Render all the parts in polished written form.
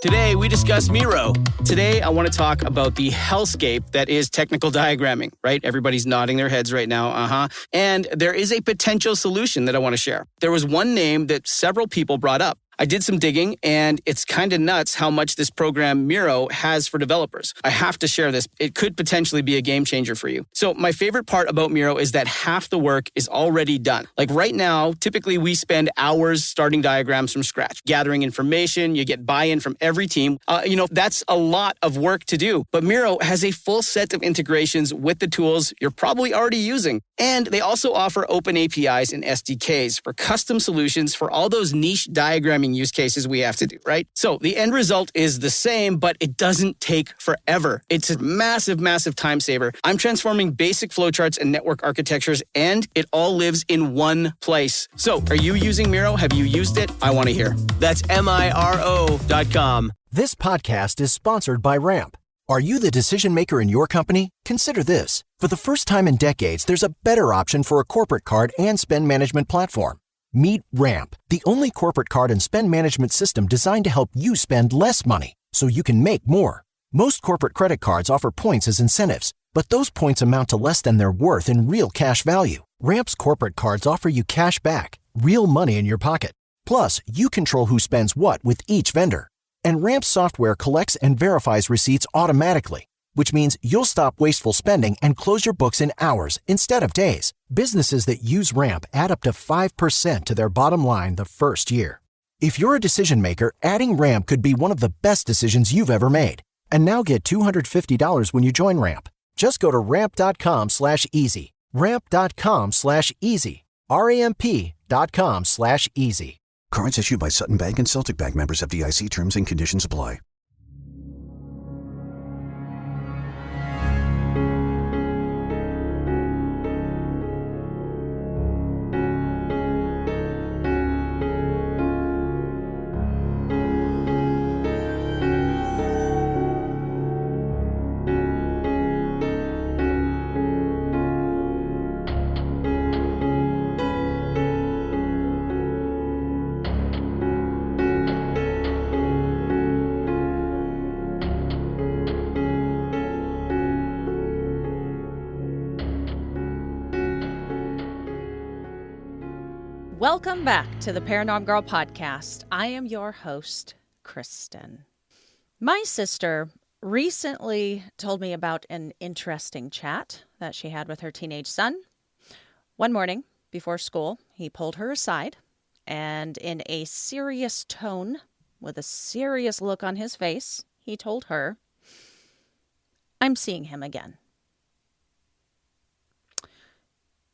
Today, we discuss Miro. Today, I want to talk about the hellscape that is technical diagramming, right? Everybody's nodding their heads right now, And there is a potential solution that I want to share. There was one name that several people brought up. I did some digging, and it's kind of nuts how much this program Miro has for developers. I have to share this. It could potentially be a game changer for you. So my favorite part about Miro is that half the work is already done. Like right now, typically we spend hours starting diagrams from scratch, gathering information. You get buy-in from every team. That's a lot of work to do. But Miro has a full set of integrations with the tools you're probably already using. And they also offer open APIs and SDKs for custom solutions for all those niche diagramming use cases we have to do, right? So the end result is the same, but it doesn't take forever. It's a massive, massive time saver. I'm transforming basic flowcharts and network architectures, and it all lives in one place. So are you using Miro? Have you used it? I want to hear. That's MIRO.com. This podcast is sponsored by Ramp. Are you the decision maker in your company? Consider this. For the first time in decades, there's a better option for a corporate card and spend management platform. Meet Ramp, the only corporate card and spend management system designed to help you spend less money so you can make more. Most corporate credit cards offer points as incentives, but those points amount to less than their worth in real cash value. Ramp's corporate cards offer you cash back, real money in your pocket. Plus, you control who spends what with each vendor. And Ramp's software collects and verifies receipts automatically, which means you'll stop wasteful spending and close your books in hours instead of days. Businesses that use Ramp add up to 5% to their bottom line the first year. If you're a decision maker, adding Ramp could be one of the best decisions you've ever made. And now get $250 when you join Ramp. Just go to ramp.com/easy. Ramp.com/easy. RAMP.com/easy. Cards issued by Sutton Bank and Celtic Bank, members of FDIC. Terms and conditions apply. Welcome back to the Paranormal Girl podcast. I am your host, Kristen. My sister recently told me about an interesting chat that she had with her teenage son. One morning before school, he pulled her aside and in a serious tone, with a serious look on his face, he told her, "I'm seeing him again."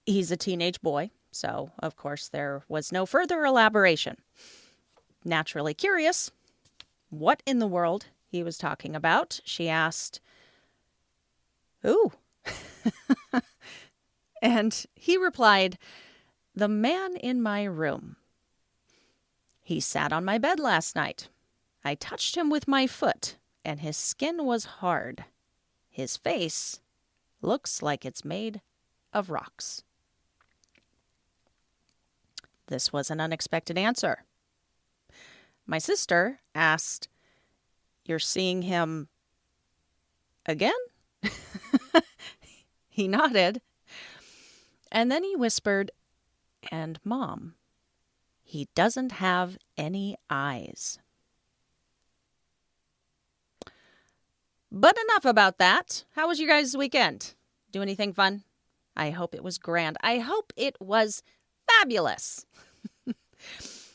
He's a teenage boy. So, of course, there was no further elaboration. Naturally curious what in the world he was talking about, she asked, "Who?" And he replied, "The man in my room. He sat on my bed last night. I touched him with my foot, and his skin was hard. His face looks like it's made of rocks." This was an unexpected answer. My sister asked, "You're seeing him again?" He nodded. And then he whispered, "And Mom, he doesn't have any eyes." But enough about that. How was your guys' weekend? Do anything fun? I hope it was grand. I hope it was fabulous.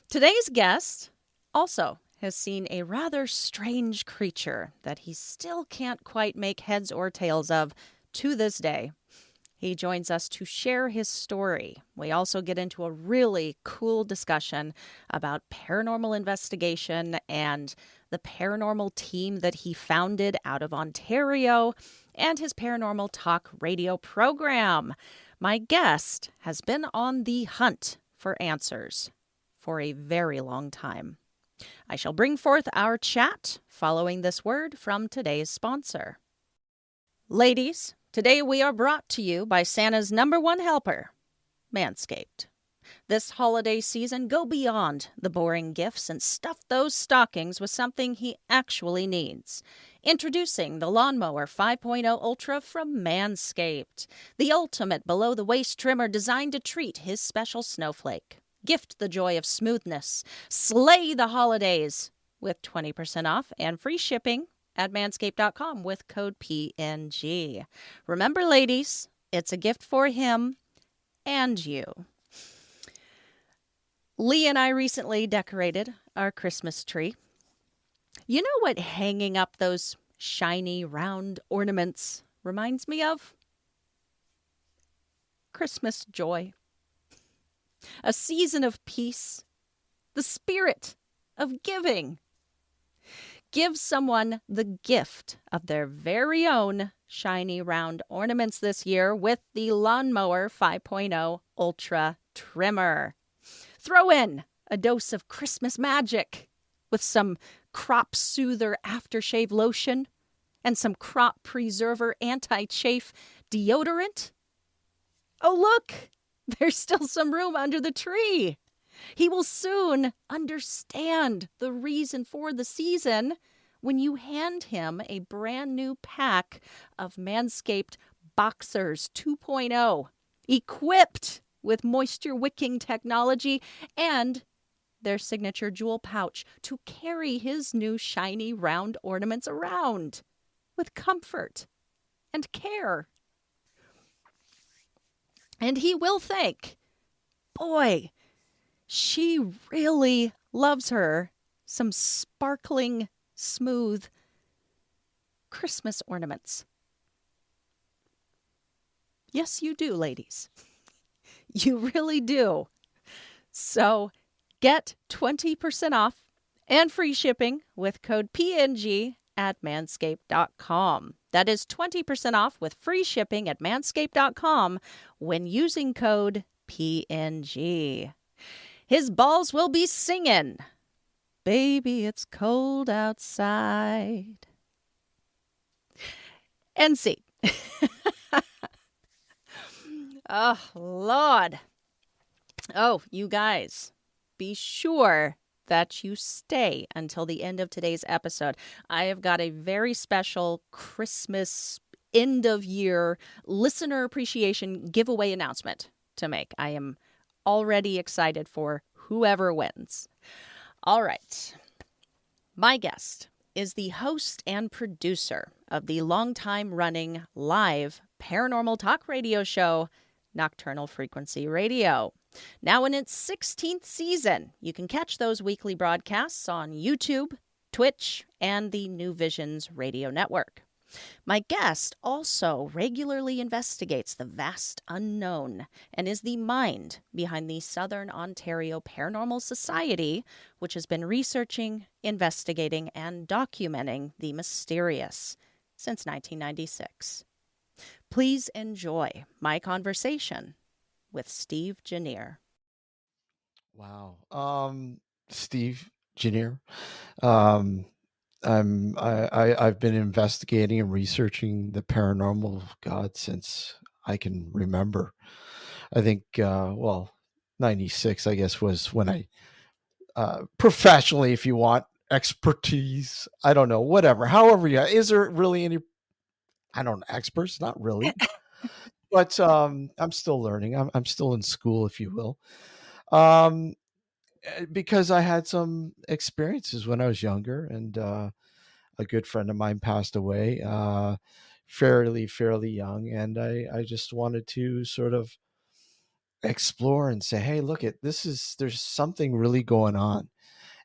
Today's guest also has seen a rather strange creature that he still can't quite make heads or tails of to this day. He joins us to share his story. We also get into a really cool discussion about paranormal investigation and the paranormal team that he founded out of Ontario and his paranormal talk radio program. My guest has been on the hunt for answers for a very long time. I shall bring forth our chat following this word from today's sponsor. Ladies, today we are brought to you by Santa's #1 helper, Manscaped. This holiday season, go beyond the boring gifts and stuff those stockings with something he actually needs. Introducing the Lawnmower 5.0 Ultra from Manscaped, the ultimate below-the-waist trimmer designed to treat his special snowflake. Gift the joy of smoothness. Slay the holidays with 20% off and free shipping at manscaped.com with code PNG. Remember, ladies, it's a gift for him and you. Lee and I recently decorated our Christmas tree. You know what hanging up those shiny, round ornaments reminds me of? Christmas joy. A season of peace. The spirit of giving. Give someone the gift of their very own shiny, round ornaments this year with the Lawnmower 5.0 Ultra Trimmer. Throw in a dose of Christmas magic with some crop soother aftershave lotion and some crop preserver anti-chafe deodorant. Oh, look, there's still some room under the tree. He will soon understand the reason for the season when you hand him a brand new pack of Manscaped Boxers 2.0, equipped with moisture-wicking technology and their signature jewel pouch to carry his new shiny round ornaments around with comfort and care. And he will think, boy, she really loves her some sparkling, smooth Christmas ornaments. Yes, you do, ladies. You really do. So get 20% off and free shipping with code PNG at manscaped.com. That is 20% off with free shipping at manscaped.com when using code PNG. His balls will be singing, "Baby, it's cold outside." NC. Oh, Lord. Oh, you guys, be sure that you stay until the end of today's episode. I have got a very special Christmas end-of-year listener appreciation giveaway announcement to make. I am already excited for whoever wins. All right. My guest is the host and producer of the longtime-running live paranormal talk radio show, Nocturnal Frequency Radio. Now in its 16th season, you can catch those weekly broadcasts on YouTube, Twitch, and the New Visions radio network. My guest also regularly investigates the vast unknown and is the mind behind the Southern Ontario Paranormal Society, which has been researching, investigating, and documenting the mysterious since 1996. Please enjoy my conversation with Steve Genier. Wow. Steve Genier. I've been investigating and researching the paranormal, God, since I can remember. I think, 96, I guess, was when I, professionally, if you want, expertise, I don't know, whatever, however, is there really any, I don't know, experts? Not really. But I'm still learning. I'm still in school, if you will. Because I had some experiences when I was younger, and a good friend of mine passed away fairly young, and I just wanted to sort of explore and say, hey, look, there's something really going on,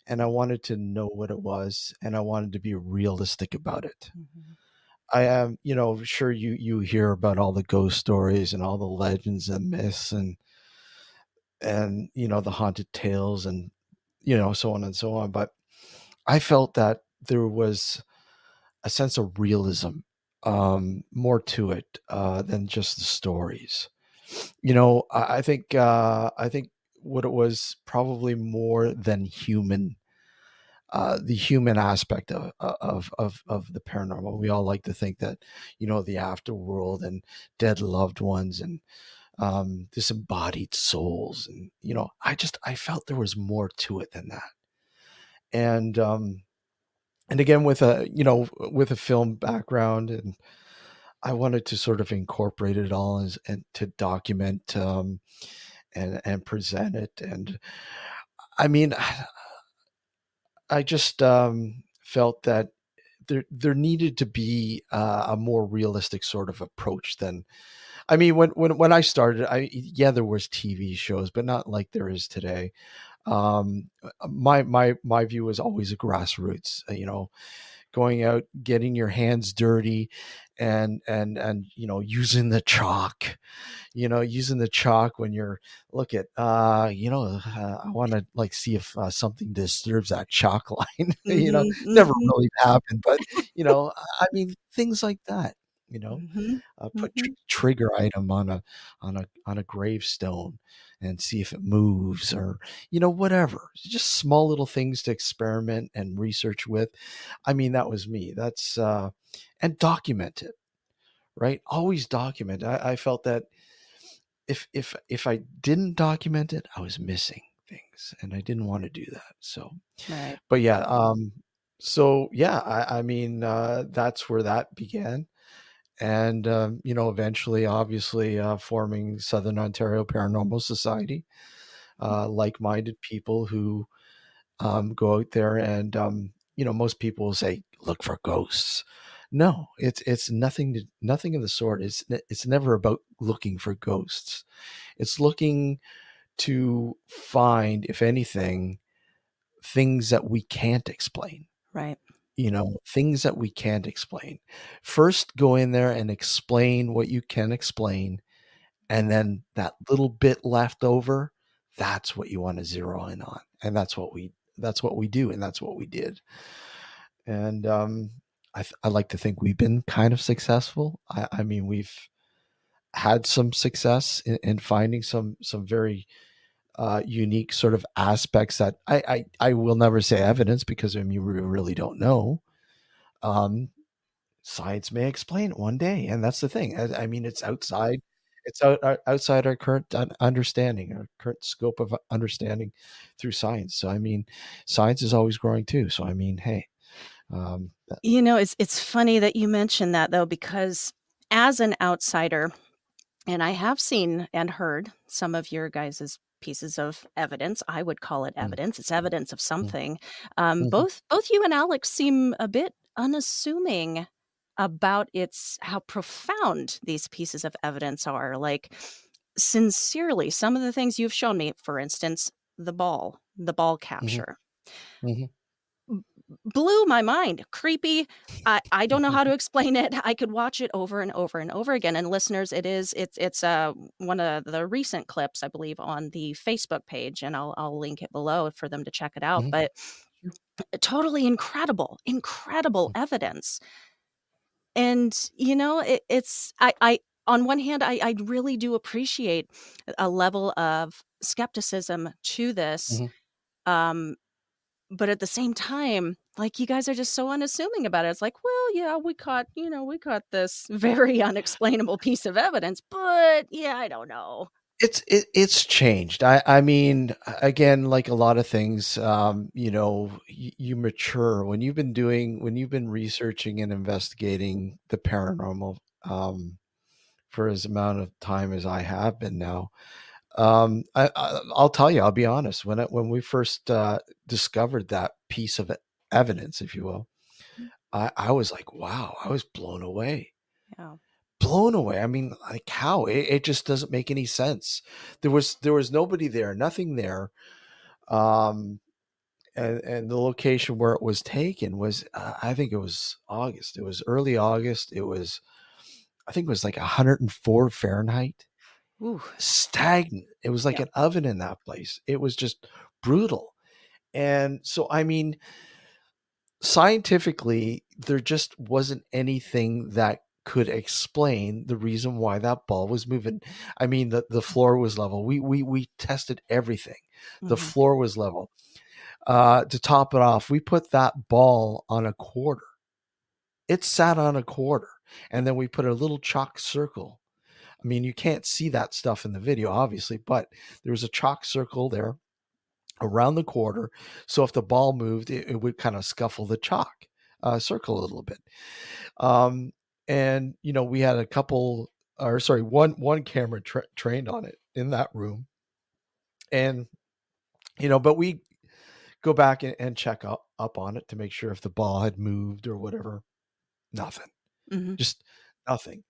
and I wanted to know what it was, and I wanted to be realistic about it. Mm-hmm. I am, sure you hear about all the ghost stories and all the legends and myths and the haunted tales and so on and so on. But I felt that there was a sense of realism, more to it than just the stories. I think what it was probably more than human. The human aspect of the paranormal. We all like to think that, the afterworld and dead loved ones and disembodied souls, and I felt there was more to it than that. And again, with a film background, and I wanted to sort of incorporate it all and to document, and present it. And I mean, I just felt that there needed to be a more realistic sort of approach than. I mean, when I started, there was TV shows, but not like there is today. My view was always a grassroots, going out, getting your hands dirty, and using the chalk, when you're look at, I want to like see if something disturbs that chalk line. Never Mm-hmm, really happened, but I mean, things like that. mm-hmm, Put mm-hmm. trigger item on a gravestone and see if it moves, or whatever. Just small little things to experiment and research with. I mean, that was me. That's and document it, right? Always document. I felt that if I didn't document it, I was missing things, and I didn't want to do that. So, Right. but yeah, so yeah, I mean, that's where that began. And eventually, obviously, forming Southern Ontario Paranormal Society, like-minded people who go out there, and most people will say look for ghosts. No, it's nothing of the sort. It's never about looking for ghosts. It's looking to find, if anything, things that we can't explain. Right. Things that we can't explain. First, go in there and explain what you can explain, and then that little bit left over, that's what you want to zero in on. And that's what we do, and that's what we did. And I like to think we've been kind of successful. I mean, we've had some success in finding some very unique sort of aspects that I will never say evidence, because I mean, we really don't know. Um, Science may explain it one day, and that's the thing. I mean, outside our current understanding, our current scope of understanding through science. So I mean, science is always growing too. So I mean, hey, um, that- It's funny that you mentioned that, though, because as an outsider, and I have seen and heard some of your guys' pieces of evidence. I would call it mm, evidence. It's evidence of mm, something. mhm, Both you and Alex seem a bit unassuming about how profound these pieces of evidence are. Like, sincerely, some of the things you've shown me, for instance, the ball mhm, capture, mhm, blew my mind. Creepy. I don't know how to explain it. I could watch it over and over and over again. And listeners, it's one of the recent clips, I believe, on the Facebook page, and I'll link it below for them to check it out. mhm, But totally incredible mhm, evidence. And it's I on one hand, I really do appreciate a level of skepticism to this. mhm. Um, but at the same time, like, you guys are just so unassuming about it. It's like, well, yeah, we caught this very unexplainable piece of evidence, but yeah, I don't know. It's changed. I mean, again, like a lot of things, you mature when you've been researching and investigating the paranormal, for as amount of time as I have been now. I'll tell you, I'll be honest. When we first discovered that piece of evidence, if you will, I was like, wow, I was blown away. Yeah. Blown away. I mean, like how? It just doesn't make any sense. There was nobody there, nothing there. Um, and the location where it was taken was, I think it was August. It was early August. I think it was like 104 Fahrenheit. Ooh. Stagnant. It was like Yeah. an oven in that place. It was just brutal. And so, I mean, scientifically, there just wasn't anything that could explain the reason why that ball was moving. I mean, the floor was level. We tested everything. The Hmm. floor was level. To top it off, we put that ball on a quarter. It sat on a quarter, and then we put a little chalk circle I mean, you can't see that stuff in the video, obviously, but there was a chalk circle there around the quarter. So if the ball moved, it would kind of scuffle the chalk circle a little bit. And we had one camera trained on it in that room, and but we go back and check up on it to make sure if the ball had moved or whatever. Nothing, Mm-hmm. just nothing.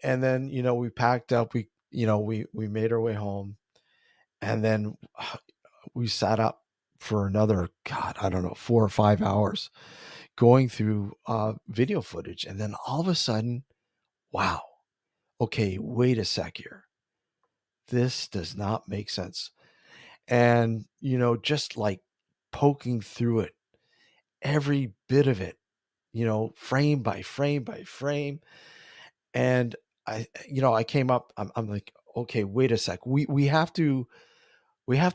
And then we packed up. We made our way home, and then we sat up for another, God, I don't know, 4 or 5 hours going through video footage. And then all of a sudden, wow, okay, wait a sec here. This does not make sense. And, just like poking through it, every bit of it, frame by frame by frame. And I came up, I'm like, okay, wait a sec. We have to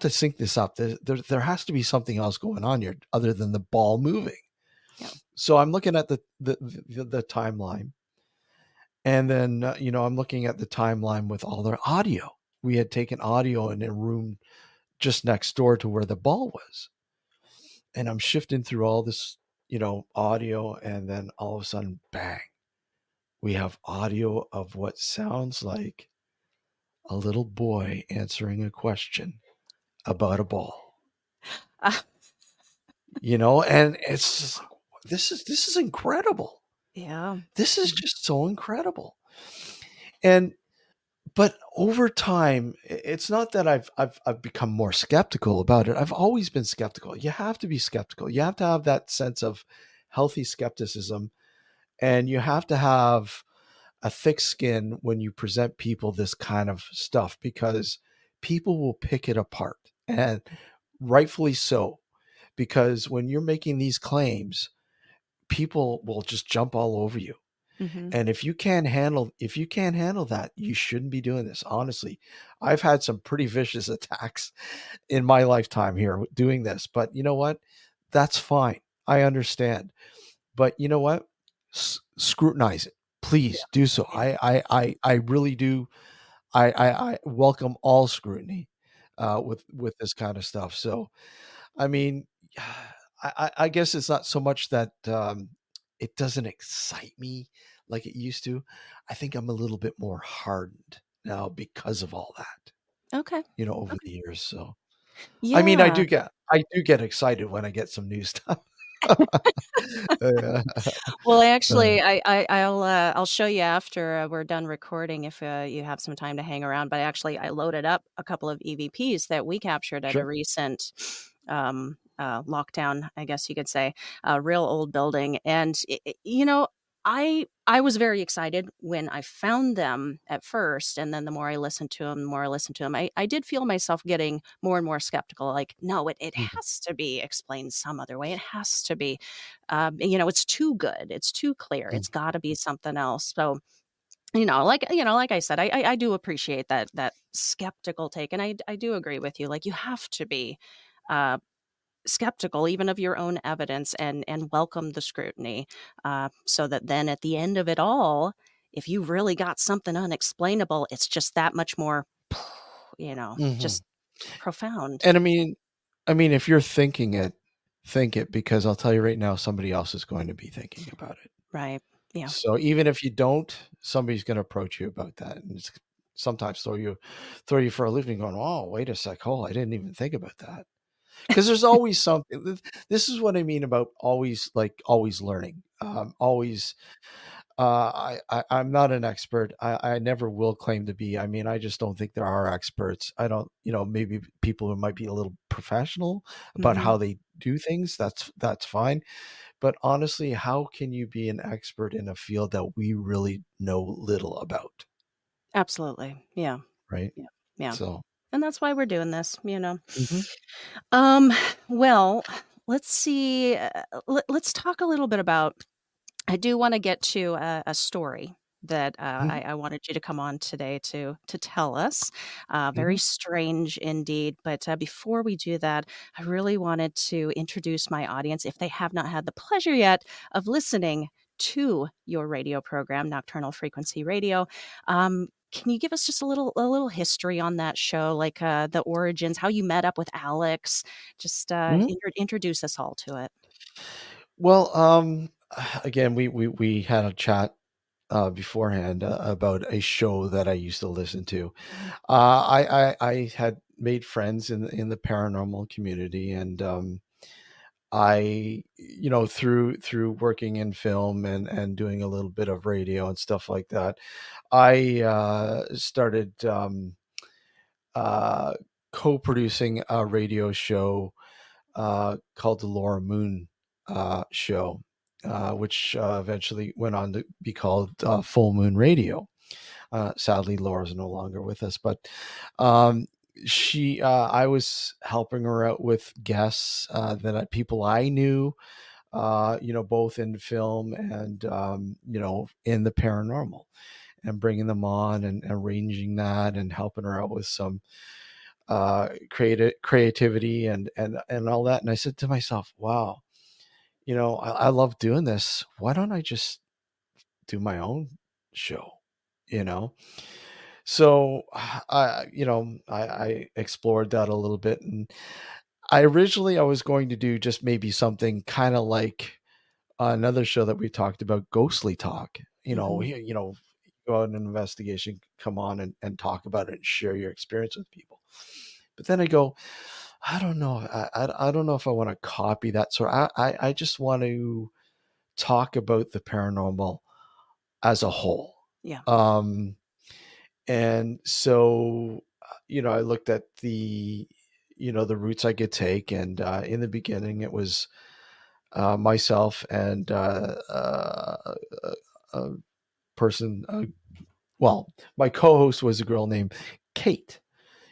sync this up. There has to be something else going on here other than the ball moving. Yeah. So I'm looking at the timeline, and then I'm looking at the timeline with all their audio. We had taken audio in a room just next door to where the ball was, and I'm shifting through all this audio, and then all of a sudden, bang, we have audio of what sounds like a little boy answering a question about a ball. And it's just like, this is incredible. Yeah. This is just so incredible. But over time, it's not that I've become more skeptical about it. I've always been skeptical. You have to be skeptical. You have to have that sense of healthy skepticism, and you have to have a thick skin when you present people this kind of stuff, because people will pick it apart, and rightfully so, because when you're making these claims, people will just jump all over you. Mm-hmm. And if you can't handle that, you shouldn't be doing this. Honestly, I've had some pretty vicious attacks in my lifetime here doing this, but you know what? That's fine. I understand. But you know what? Scrutinize it. Please do so. I really do. I welcome all scrutiny with this kind of stuff. So, I mean, I guess it's not so much that it doesn't excite me like it used to. I think I'm a little bit more hardened now because of all that, Okay. over the years. So, I mean, I Yeah. do get excited when I get some new stuff. Uh, Well, uh, actually, I'll show you after we're done recording if you have some time to hang around. But actually, I loaded up a couple of EVPs that we captured at a sure. recent lockdown, I guess you could say, a real old building. And I was very excited when I found them at first, and then the more I listened to them, I did feel myself getting more and more skeptical. Like, no, it Mhm. has to be explained some other way. It has to be. It's too good. It's too clear. Mm. It's got to be something else. So, like I said, I do appreciate that skeptical take, and I do agree with you. Like, you have to be uh, skeptical even of your own evidence, and welcome the scrutiny, so that then at the end of it all, if you really got something unexplainable, it's just that much more, Mhm. just profound. And I mean, if you're thinking it, think it, because I'll tell you right now, somebody else is going to be thinking about it. Right. Yeah. So even if you don't, somebody's going to approach you about that, and it's sometimes throw you for a loop and going, "Oh, wait a sec, oh, I didn't even think about that." Because there's always something. This is what I mean about always learning. Always. I'm not an expert. I never will claim to be. I mean, I just don't think there are experts. I don't. Maybe people who might be a little professional about Hmm. how they do things. That's fine. But honestly, how can you be an expert in a field that we really know little about, Absolutely. Yeah. right? Yeah. Yeah. So, And that's why we're doing this. mhm, Um, well, let's see. Let's talk a little bit about. I do want to get to a story that mhm, I wanted you to come on today to tell us. Very mhm. strange indeed. But before we do that, I really wanted to introduce my audience, if they have not had the pleasure yet of listening to your radio program, Nocturnal Frequency Radio. Can you give us just a little history on that show, like the origins, how you met up with Alex? Just Mhm. introduce us all to it. Well, again, we had a chat beforehand about a show that I used to listen to. I had made friends in the paranormal community, and I, through working in film and doing a little bit of radio and stuff like that, I started uh, co-producing a radio show called the Laura Moon Show, which eventually went on to be called Full Moon Radio. Sadly, Laura's no longer with us, but um, I was helping her out with guests people I knew, both in film and, in the paranormal, and bringing them on and arranging that and helping her out with some creativity and all that. And I said to myself, wow, I love doing this. Why don't I just do my own show? You know, so I explored that a little bit, and I was going to do just maybe something kind of like another show that we talked about, Ghostly Talk. Hmm. Go out on an investigation, come on and talk about it and share your experience with people. But then I go, I don't know. I don't know if I want to copy that. So I just want to talk about the paranormal as a whole. Yeah. Um, and so, I looked at the routes I could take. And in the beginning, it was myself and a person, well, my co-host was a girl named Kate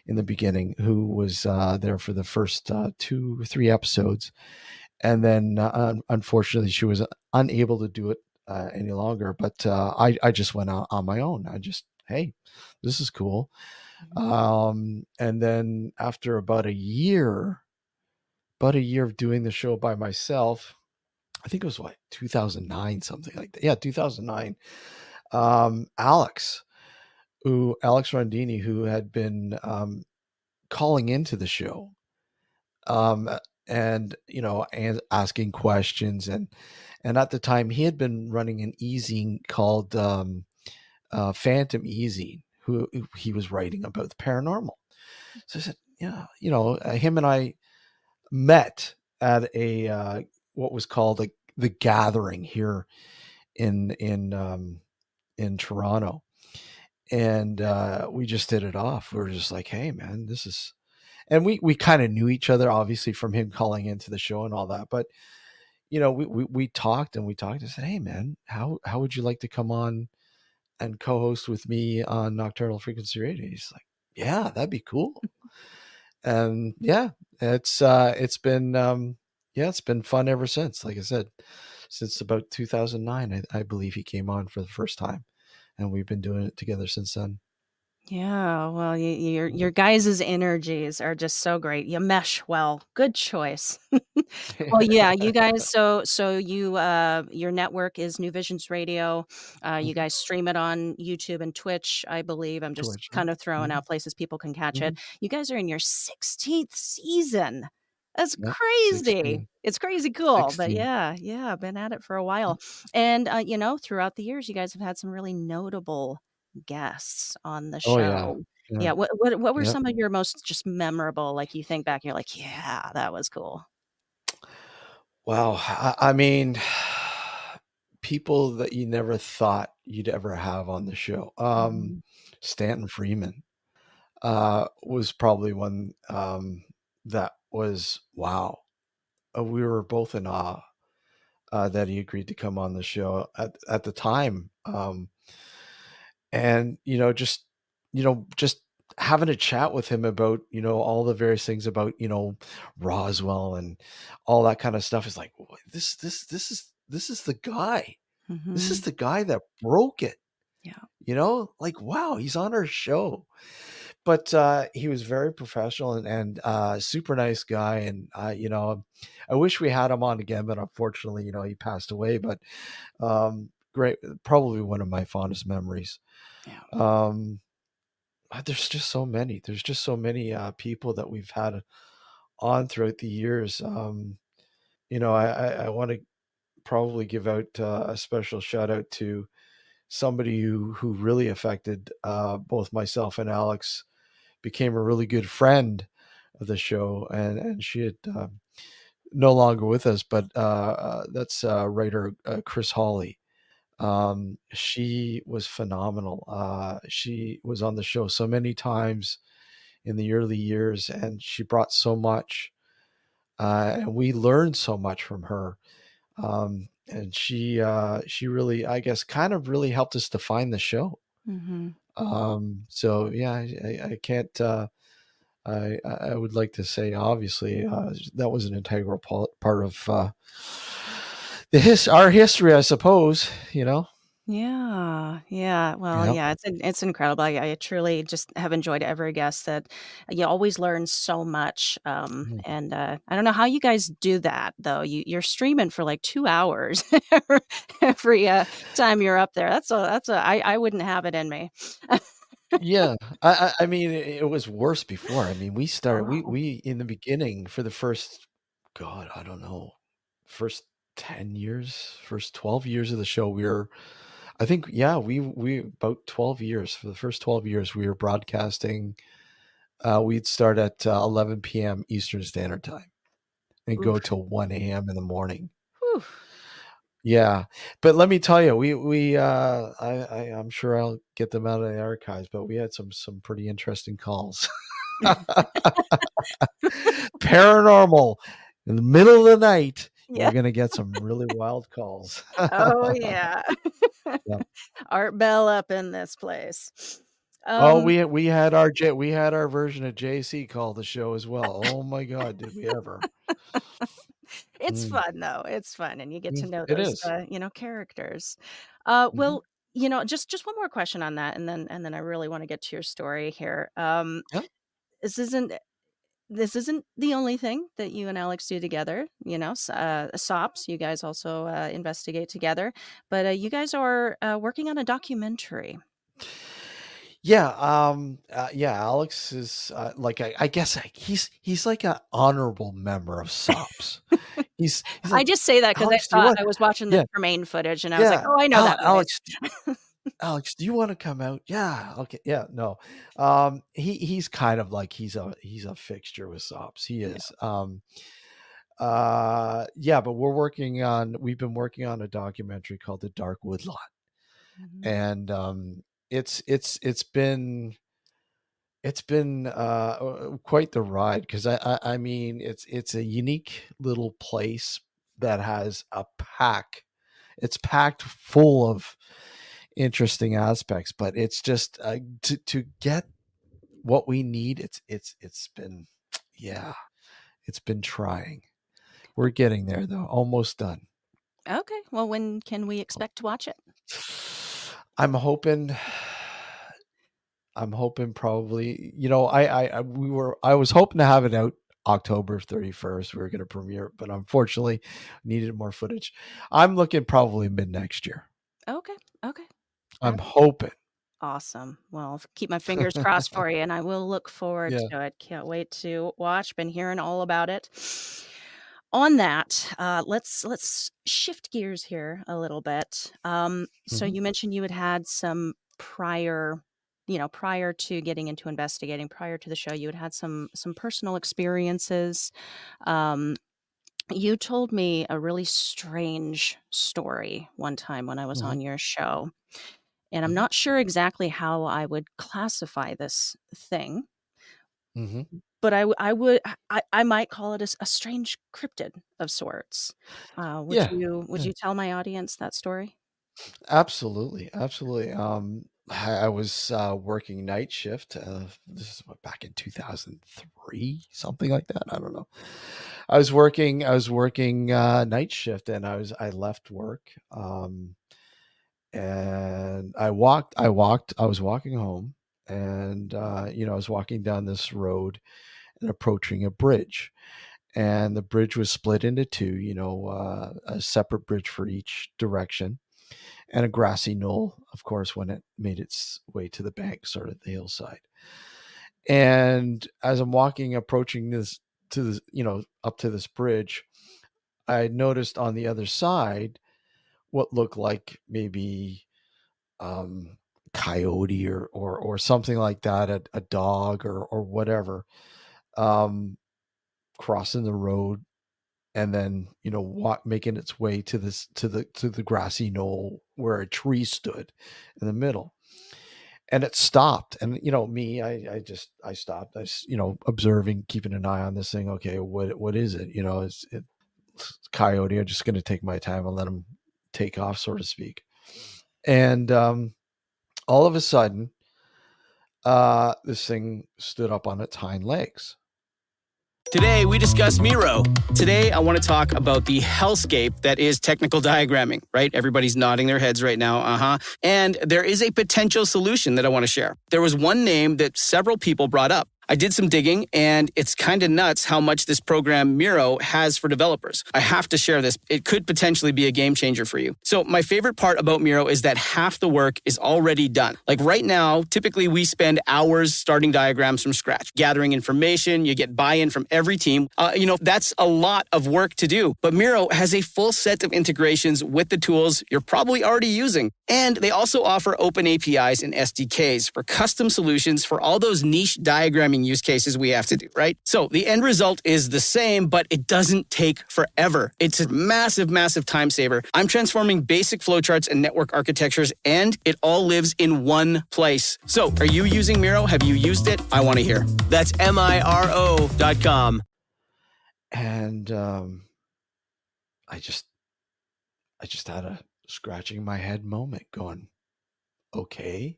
in the beginning, who was there for the first 2 or 3 episodes. And then unfortunately, she was unable to do it any longer. But I just went out on my own. I just, hey, this is cool. Mhm. And then after about a year of doing the show by myself, I think it was 2009, something like that. Yeah, 2009. Alex Rondini, who had been calling into the show, um, and asking questions, and at the time he had been running an easing called Phantom Easing, who he was writing about the paranormal. So I said, yeah, him and I met at a what was called the Gathering here in Toronto, and we just hit it off. We were just like, hey, man, this is, and we kind of knew each other, obviously, from him calling into the show and all that. But we talked and we talked. I said, hey, man, how would you like to come on and co-host with me on Nocturnal Frequency Radio? He's like, yeah, that'd be cool. And yeah, it's been fun ever since. Like I said, since about 2009, I believe he came on for the first time, and we've been doing it together since then. Yeah, well, your guys' energies are just so great. You mesh well. Good choice. Well, yeah, you guys. So your network is New Visions Radio. You Mhm. guys stream it on YouTube and Twitch, I believe. I'm just Twitch, yeah. kind of throwing Mhm, out places people can catch it. mhm. You guys are in your 16th season. That's Yep, crazy. 16, It's crazy cool, but 16. yeah, been at it for a while. And throughout the years, you guys have had some really notable guests on the Oh, yeah. show. Yeah. Yeah, what were Yep. some of your most just memorable, like, you think back, and you're like, "Yeah, that was cool." Wow. I mean, people that you never thought you'd ever have on the show. Mhm. Stanton Freeman was probably one that was wow. We were both in awe that he agreed to come on the show at the time. And just having a chat with him about all the various things about Roswell and all that kind of stuff is like, this is the guy. This is Mhm. the guy that broke it. Yeah. Like, wow, he's on our show. But he was very professional and super nice guy. And I wish we had him on again, but unfortunately, he passed away. But great, probably one of my fondest memories. Yeah. Um, there's just so many. There's just so many people that we've had on throughout the years. I want to probably give out a special shout out to somebody who really affected both myself and Alex. Became a really good friend of the show, and she had no longer with us, but that's writer Chris Hawley. She was phenomenal. She was on the show so many times in the early years, and she brought so much, and we learned so much from her. And she really, I guess, kind of really helped us define the show. Mm-hmm. So yeah, I can't. I would like to say, obviously, that was an integral part of our history, I suppose. Yeah, yeah. Well, Yeah. yeah, it's incredible. I truly just have enjoyed every guest that you always learn so much. Mhm. And I don't know how you guys do that though. You're streaming for like 2 hours every time you're up there. I wouldn't have it in me. Yeah, I mean, it was worse before. I mean, Oh, we in the beginning for the first, God, I don't know, first 10 years, first 12 years of the show, I think, yeah, we about 12 years. For the first 12 years, we were broadcasting. We'd start at 11 p.m. Eastern Standard Time and go oof. till 1 a.m. in the morning. Whew. Yeah, but let me tell you, I'm sure I'll get them out of the archives, but we had some pretty interesting calls. Paranormal in the middle of the night, Yeah. you're gonna get some really wild calls. Oh yeah. Yeah. Art Bell up in this place. Oh, Um, we had our version of JC call the show as well. Oh my God, did we ever? It's Mm, fun though. It's fun, and you get to know it those, is. characters. Mhm. Well, just one more question on that, and then I really want to get to your story here. Yeah. This isn't this isn't the only thing that you and Alex do together. SOPs. You guys also investigate together, but you guys are working on a documentary. Yeah, yeah, Alex is, like, I guess, he's like an honorable member of SOPs. He's I like, just say that because I "Alex, do you thought want" I was watching the Yeah, Tremaine footage, and I was like, yeah, "Oh, I know that Alex, voice." Alex, do you wanna come out? Yeah, okay, yeah, no. He's kind of like he's a fixture with SOPs, he Yeah. is. Yeah, but we've been working on a documentary called The Dark Woodlot, Mhm. and, it's been quite the ride because I mean it's a unique little place that has a pack. It's packed full of interesting aspects, but it's just to get what we need. It's been yeah, it's been trying. We're getting there though, almost done. Okay. Well, when can we expect to watch it? I'm hoping I'm hoping probably, I was hoping to have it out October 31st. We were going to premiere it, but unfortunately needed more footage. I'm looking probably mid next year. Okay. Okay. I'm That's hoping. awesome. Well, keep my fingers crossed for you, and I will look forward Yeah. to it. Can't wait to watch. Been hearing all about it. On that, let's shift gears here a little bit. So Hmm. you mentioned you had had some prior, prior to getting into investigating, prior to the show, you had had some personal experiences. Um, you told me a really strange story one time when I was Hmm. on your show, and I'm Hmm. not sure exactly how I would classify this thing, Hmm. but I would I might call it a strange cryptid of sorts. Yeah. Would Yeah. you tell my audience that story? Absolutely. Absolutely. I was working night shift. This is back in 2003, something like that. I don't know. I was working night shift, and I left work. And I was walking home, and I was walking down this road and approaching a bridge, and the bridge was split into two, a separate bridge for each direction, and a grassy knoll, of course, when it made its way to the bank, sort of the hillside. And as I'm approaching this to this, up to this bridge, I noticed on the other side what looked like maybe um, coyote or something like that, a dog or whatever, um, crossing the road, and then making its way to the grassy knoll where a tree stood in the middle. And it stopped, and me, I stopped. Observing, keeping an eye on this thing. Okay, what is it? It's coyote. I'm just going to take my time and let him take off, so to speak. And all of a sudden, this thing stood up on its hind legs. Today, we discuss Miro. Today, I want to talk about the hellscape that is technical diagramming, right? Everybody's nodding their heads right now, And there is a potential solution that I want to share. There was one name that several people brought up. I did some digging, and it's kind of nuts how much this program Miro has for developers. I have to share this. It could potentially be a game changer for you. So my favorite part about Miro is that half the work is already done. Like right now, typically we spend hours starting diagrams from scratch, gathering information. You get buy-in from every team. That's a lot of work to do. But Miro has a full set of integrations with the tools you're probably already using. And they also offer open APIs and SDKs for custom solutions for all those niche diagramming use cases we have to do, right? So the end result is the same, but it doesn't take forever. It's a massive, massive time saver. I'm transforming basic flowcharts and network architectures, and it all lives in one place. So are you using Miro? Have you used it? I want to hear. That's MIRO.com. And I just had a scratching my head moment going, okay,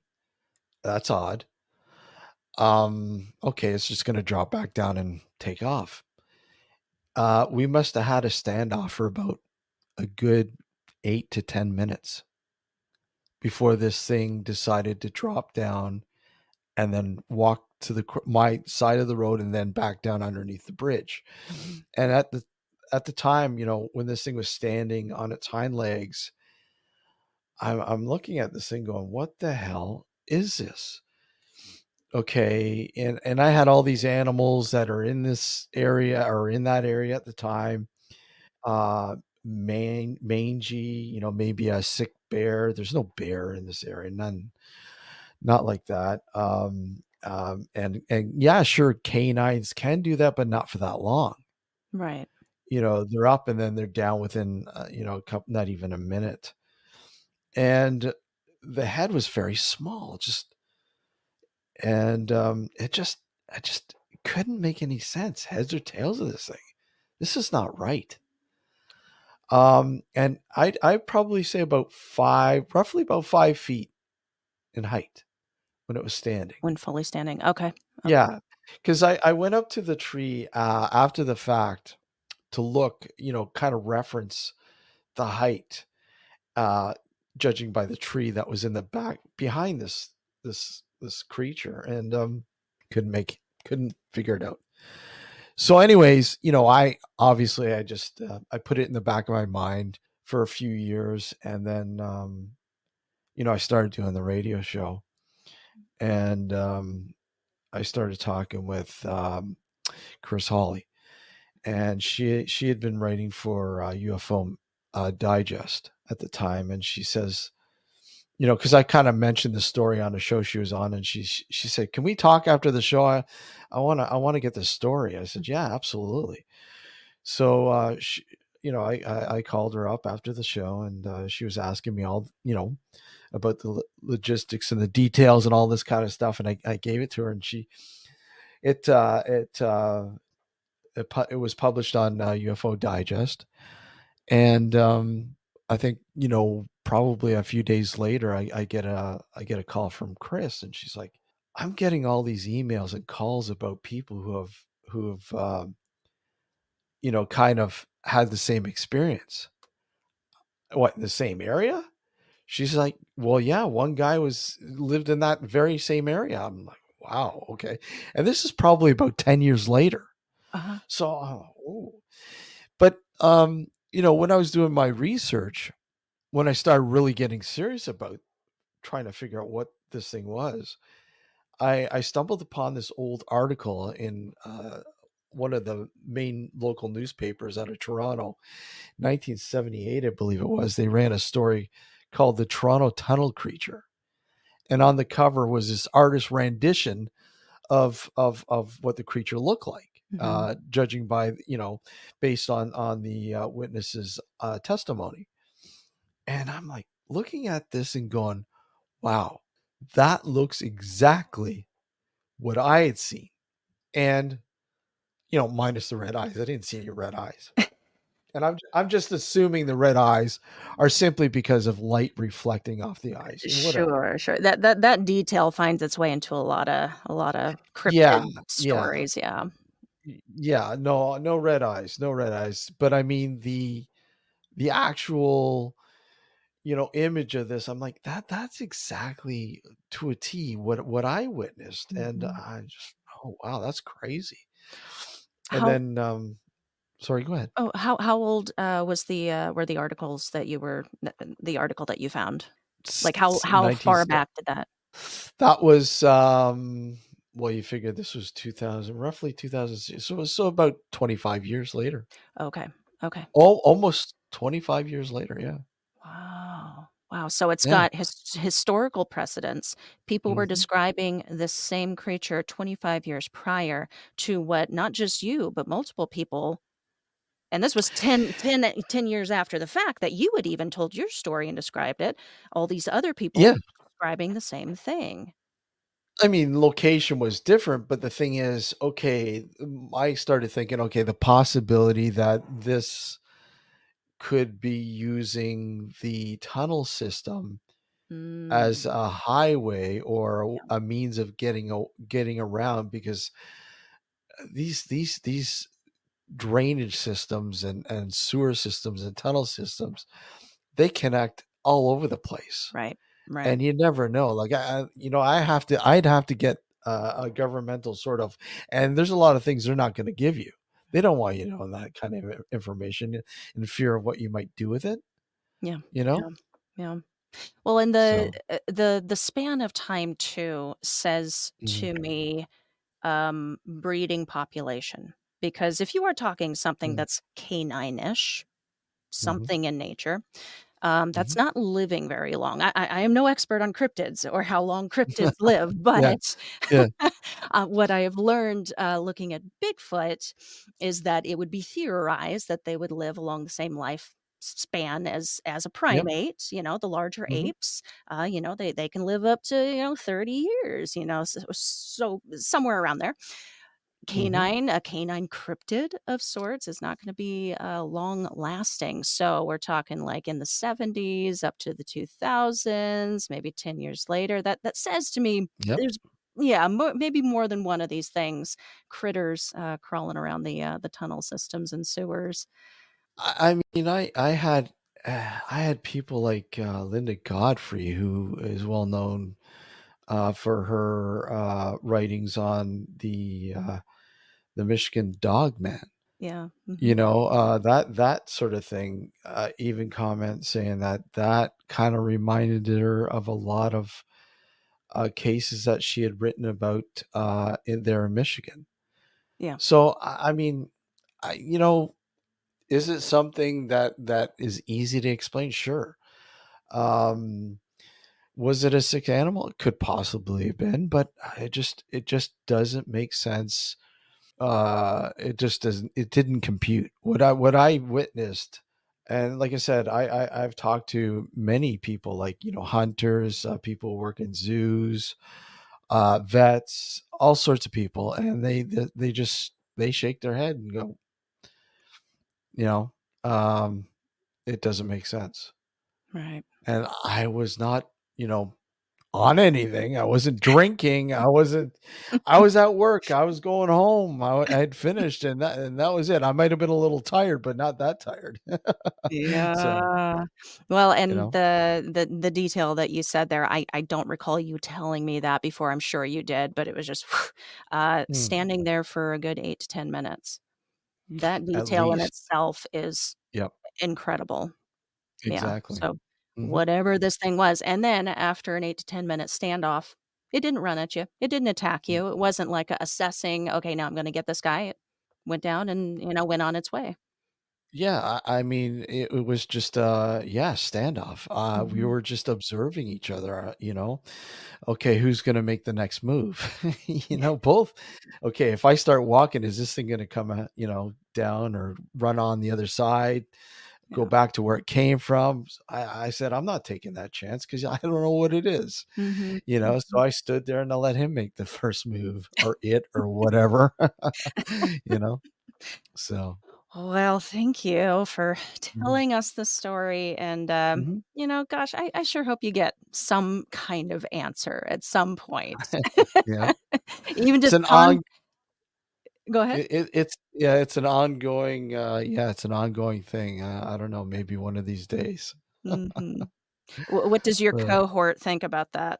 that's odd. Okay, it's just going to drop back down and take off. We must have had a standoff for about a good 8 to 10 minutes before this thing decided to drop down and then walk to my side of the road and then back down underneath the bridge. And at the time, when this thing was standing on its hind legs, I'm looking at this thing going, what the hell is this? Okay. And I had all these animals that are in this area or in that area at the time. Mangy, maybe a sick bear. There's no bear in this area. None, not like that. And yeah, sure, canines can do that, but not for that long. Right. They're up and then they're down within, a couple, not even a minute. And the head was very small, I just couldn't make any sense. Heads or tails of this thing. This is not right. And I'd probably say roughly about 5 feet in height when it was standing. When fully standing. Okay. Yeah. Because I went up to the tree after the fact to look, kind of reference the height, judging by the tree that was in the back behind this creature, and couldn't figure it out. So anyways, I just I put it in the back of my mind for a few years, and then I started doing the radio show, and I started talking with Chris Hawley, and she had been writing for UFO Digest at the time, and she says, because I kind of mentioned the story on the show she was on, and she said, "Can we talk after the show? I want to get the story." I said, "Yeah, absolutely." So I called her up after the show, and she was asking me all about the logistics and the details and all this kind of stuff, and I gave it to her, and it was published on UFO Digest, and I think probably a few days later, I get a call from Chris, and she's like, "I'm getting all these emails and calls about people who have kind of had the same experience." What, in the same area? She's like, "Well, yeah, one guy lived in that very same area." I'm like, "Wow, okay." And this is probably about 10 years later. Uh-huh. So, but when I was doing my research, when I started really getting serious about trying to figure out what this thing was, I stumbled upon this old article in one of the main local newspapers out of Toronto, 1978, I believe it was. They ran a story called "The Toronto Tunnel Creature," and on the cover was this artist rendition of what the creature looked like, Mm-hmm. judging by, based on the witnesses' testimony. And I'm like looking at this and going, "Wow, that looks exactly what I had seen." And minus the red eyes. I didn't see any red eyes. And I'm just assuming the red eyes are simply because of light reflecting off the eyes and whatever. Sure, sure. That detail finds its way into a lot of Yeah, cryptid yeah, stories. Yeah. yeah. No, no red eyes, no red eyes. But I mean the actual image of this. I'm like that's exactly to a T what I witnessed, and Mhm. I just, oh wow, that's crazy. And How then sorry, go ahead. how old was the were the articles that you were the article that you found? Like how 19. far back did that? That was well, you figure this was 2000, roughly 2000. So about 25 years later. Okay. Okay. Almost 25 years later, yeah. Wow. Wow. So it's Yeah. got historical precedence. People were Mhm. describing this same creature 25 years prior to what not just you, but multiple people. And this was 10 years after the fact that you had even told your story and described it. All these other people Yeah. were describing the same thing. I mean, location was different, but the thing is, okay, I started thinking, okay, the possibility that this could be using the tunnel system as Mm, a highway or yeah, a means of getting around, because these drainage systems and sewer systems and tunnel systems, they connect all over the place, right, right. and you never know. Like I'd have to get a governmental sort of, and there's a lot of things they're not going to give you. They don't want you knowing that kind of information in fear of what you might do with it, Yeah, you know? yeah, yeah. Well, and the So, the span of time too says mhm, to me, breeding population. Because if you are talking something mhm, that's canine-ish, mhm, something in nature, that's mhm. not living very long. I am no expert on cryptids or how long cryptids live, Yeah, but yeah, what I have learned looking at Bigfoot is that it would be theorized that they would live along the same life span as a yep, primate, the larger mhm, apes. They can live up to 30 years, so somewhere around there. mhm, A canine cryptid of sorts is not gonna be, long lasting, so we're talking, like, in the '70s up to the 2000s, maybe 10 years later. That says to me yep. there's yeah, maybe more than one of these things, critters, crawling around the tunnel systems and sewers. I mean, I had people like Linda Godfrey, who is well known for her writings on the Michigan Dog Man. Yeah, You mhm. know, that sort of thing. Even comment saying that kind of reminded her of a lot of cases that she had written about in there in Michigan. Yeah, So I mean, I, is it something that is easy to explain? Sure. Um, was it a sick animal? It could possibly have been, but it just doesn't make sense. It just doesn't. It didn't compute what I witnessed. And like I said, I've talked to many people, like hunters, people who work in zoos, vets, all sorts of people, and they just they shake their head and go, you know, um, it doesn't make sense. right. And I was not, you know, on anything. I wasn't drinking. I was at work. I was going home. I had finished, and that was it. I might have been a little tired, but not that tired. So, Yeah. Well, you and know. the detail that you said there, I don't recall you telling me that before. I'm sure you did, but it was just Mm, standing there for a good 8 to 10 minutes. That at detail in least. itself is Yep, incredible. Yeah. exactly. So Hmm. whatever this thing was. And then after an 8 to 10 minute standoff, it didn't run at you. It didn't attack you. It wasn't like assessing, okay, now I'm going to get this guy. It went down and, went on its way. Yeah, I mean, it was just yeah, standoff. We Mhm. were just observing each other, Okay, who's gonna make the next move? Both. Okay, if I start walking, is this thing gonna come down or run on the other side, go Yeah. back to where it came from? I said, I'm not taking that chance because I don't know what it is. Mhm. So Mhm. I stood there and I let him make the first move or it or whatever. you know. So Well, thank you for mhm. telling us the story. And, Mhm. gosh, I sure hope you get some kind of answer at some point. Yeah. Even It's just an on, on go ahead. it's yeah, it's an ongoing yeah, it's an ongoing thing. I don't know, maybe one of these days. Hmm. What does your Uh, cohort think about that?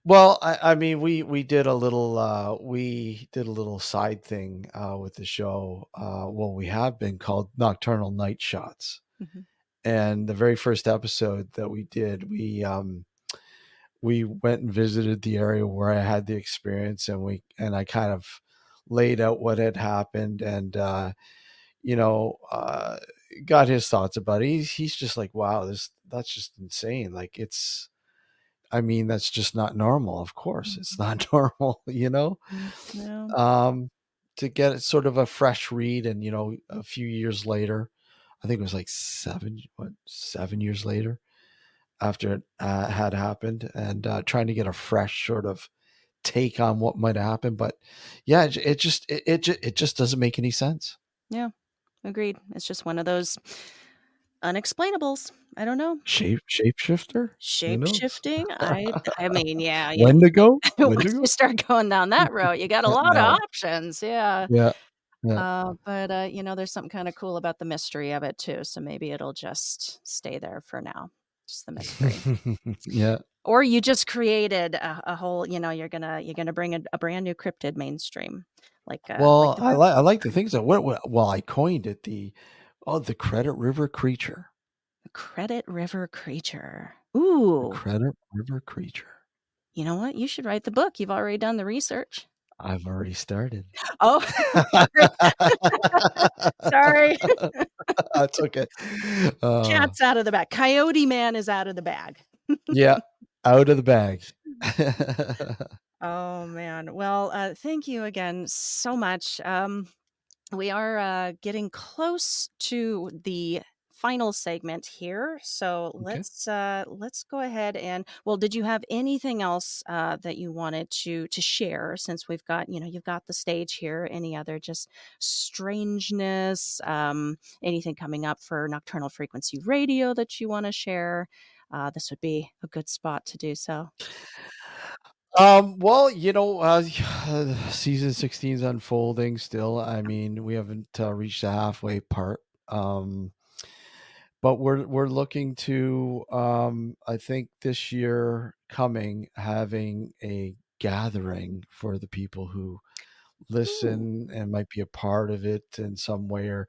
well, I mean, we did a little side thing with the show. Well, we have been called Nocturnal Night Shots. Hmm. And the very first episode that we did, we went and visited the area where I had the experience, and I kind of laid out what had happened, and you know, uh, got his thoughts about it. He's just like, wow, that's just insane. Like I mean, that's just not normal. Of course, it's Hmm. not normal. Yeah. Um, to get sort of a fresh read, and a few years later, I think it was like 7 years later after it had happened, and trying to get a fresh sort of take on what might happen. But yeah, it just doesn't make any sense. Yeah. Agreed. It's just one of those unexplainables. I don't know. Shapeshifter? Who Shape knows? shifting. I mean, yeah. Wendigo? Once you Wendigo? start going down that road, you got a lot of No. options. Yeah. Yeah. Yeah. But there's something kind of cool about the mystery of it too. So maybe it'll just stay there for now, just the mystery. Yeah. Or you just created a whole, you're gonna bring a brand new cryptid mainstream, like Well, the I like the things that well, I coined it the Credit River Creature. Credit River creature. The Ooh, Credit River Creature. you know what? You should write the book. You've already done the research. I've already started. Oh, sorry. Sorry. That's okay. Uh, Cat's out of the bag. Coyote Man is out of the bag. yeah, out of the bag. Oh man. Well, thank you again so much. We are getting close to the final segment here, so Okay. let's go ahead and, well, did you have anything else that you wanted to share, since we've got, you've got the stage here? Any other just strangeness, anything coming up for Nocturnal Frequency Radio that you want to share? This would be a good spot to do so. Well, season 16 is unfolding still. I mean, we haven't reached the halfway part. Um, but we're looking to I think this year coming having a gathering for the people who Ooh. listen and might be a part of it in some way or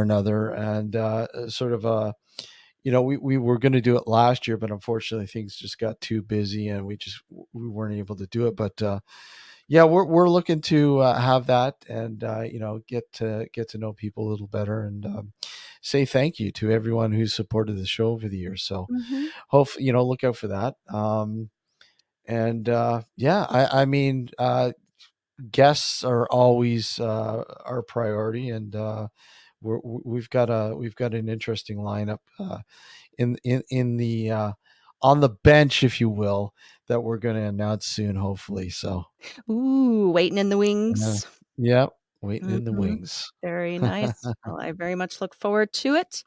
another, and sort of a we were going to do it last year, but unfortunately things just got too busy and we weren't able to do it. But yeah, we're looking to have that, and get to know people a little better, and say thank you to everyone who's supported the show over the years. So Hmm. hope look out for that. And yeah, I mean, guests are always our priority, and we've got an interesting lineup in the on the bench, if you will, that we're going to announce soon, hopefully. So Ooh, waiting in the uh, wings. yeah, waiting in the Hmm. wings. Very nice. Well, I very much look forward to it.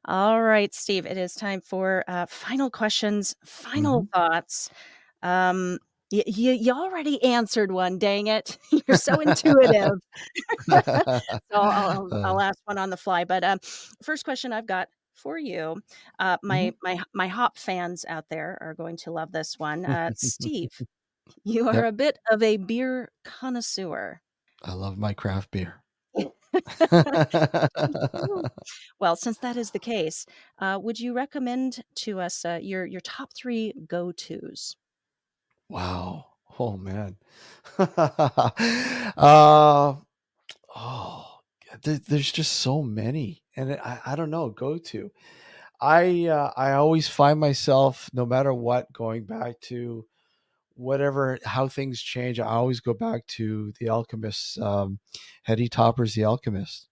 All right, Steve, it is time for final questions, final Hmm. thoughts. Um, you already answered one, dang it. You're so intuitive. So I'll ask one on the fly. But first question I've got for you, Mhm. my hop fans out there are going to love this one. Steve, you are Yep, a bit of a beer connoisseur. I love my craft beer. Well, since that is the case, would you recommend to us your top three go-tos? Wow. Oh man. uh oh, there's just so many, and I don't know. Go to. I always find myself, no matter what, going back to whatever how things change. I always go back to the Alchemist, Hetty Topper's The Alchemist.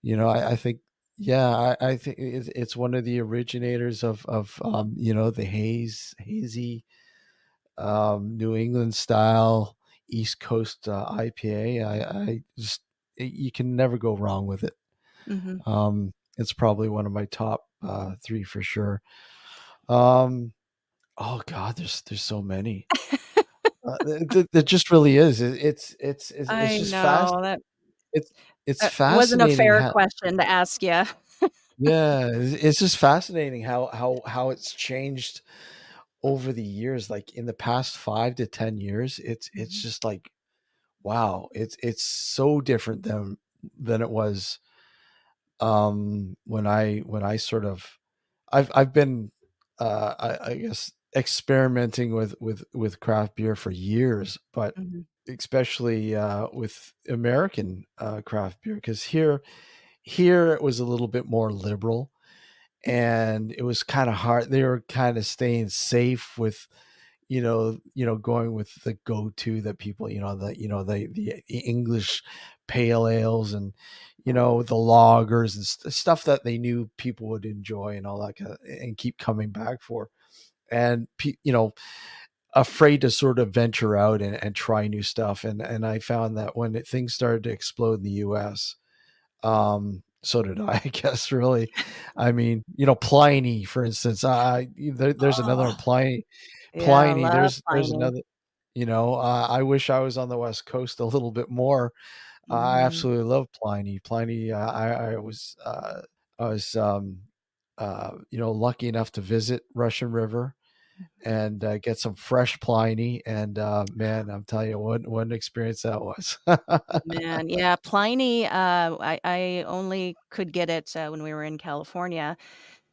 I think, yeah, I think it's one of the originators of the hazy New England style East Coast IPA. I just you can never go wrong with it. Hmm. It's probably one of my top three for sure. Um, oh God, there's so many. There just really is. It's I just fast. know that It's it's wasn't a fascinating fair how, question to ask you. yeah, it's just fascinating how it's changed over the years. Like in the past 5 to 10 years, it's just like, wow, it's so different than it was when I sort of I've been I guess experimenting with craft beer for years, but Hmm. especially with American craft beer, because here it was a little bit more liberal, and it was kind of hard. They were kind of staying safe with going with the go-to that people, the English pale ales, and the lagers and stuff that they knew people would enjoy and all that and keep coming back for, and afraid to sort of venture out and try new stuff. And I found that when things started to explode in the US, so did I, I guess, really. I mean, Pliny, for instance. There's another one, Oh, Pliny. yeah, I Pliny. love There's Pliny. another. I wish I was on the West Coast a little bit more. I Hmm. absolutely love Pliny. Pliny. I was lucky enough to visit Russian River and get some fresh Pliny. And man, I'm telling you, what an experience that was. Man, yeah, Pliny. I only could get it when we were in California.